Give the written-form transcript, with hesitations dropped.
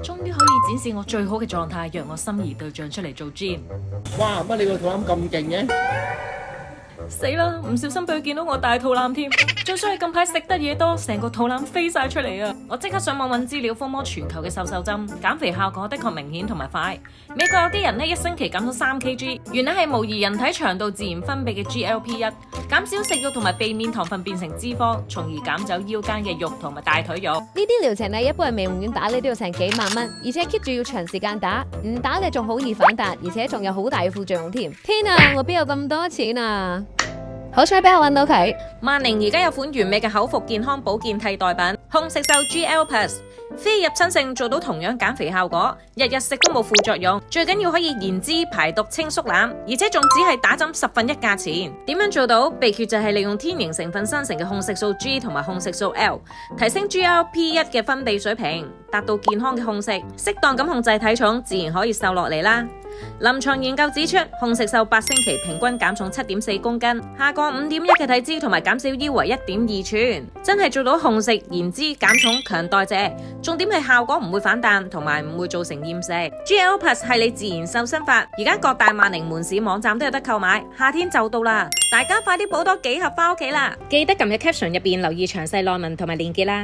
終於可以展示我最好嘅狀態，讓我心儀對象出嚟做 gym。哇！乜你個肚腩咁勁嘅？死啦！唔小心俾佢見到我大肚腩添，最衰係近排食得嘢多，成個肚腩飛晒出嚟啊！我即刻上網揾資料，瘋魔全球嘅瘦瘦針，減肥效果的確明顯同埋快。美國有啲人呢，一星期減咗3kg，原來係模擬人體腸道自然分泌嘅 GLP-1，減少食肉同埋避免糖分變成脂肪，從而減走腰間嘅肉同埋大腿肉。呢啲療程呢，一般係微院打你都要成幾萬蚊，而且 keep 住要長時間打，唔打你仲好易反彈，而且仲有好大嘅副作用添。天啊，我邊有咁多錢啊！好彩俾我揾到佢。萬寧而家有款完美嘅口服健康保健替代品，控食秀 GL Plus， 非入侵性做到同樣減肥效果，日日食都冇副作用，最緊要可以燃脂排毒清縮膽，而且仲只係打針1/10價錢。點樣做到？秘訣就係利用天然成分生成嘅控食素 G 同埋控食素 L， 提升 GLP-1 嘅分泌水平，達到健康嘅控食，適當咁控制體重，自然可以瘦落嚟啦。臨床研究指出，控食秀8星期平均減重7.4公斤，下降5.1嘅體脂同埋減少腰圍1.2寸，真係做到控食、燃脂、減重、強代謝。重點係效果唔會反彈，同埋唔會造成厭食。GL Plus 係你自然瘦身法，而家各大萬寧門市網站都有得購買，夏天就到啦，大家快啲補多幾盒翻屋企啦！記得撳入 caption 入邊留意詳細內文同埋鏈接啦。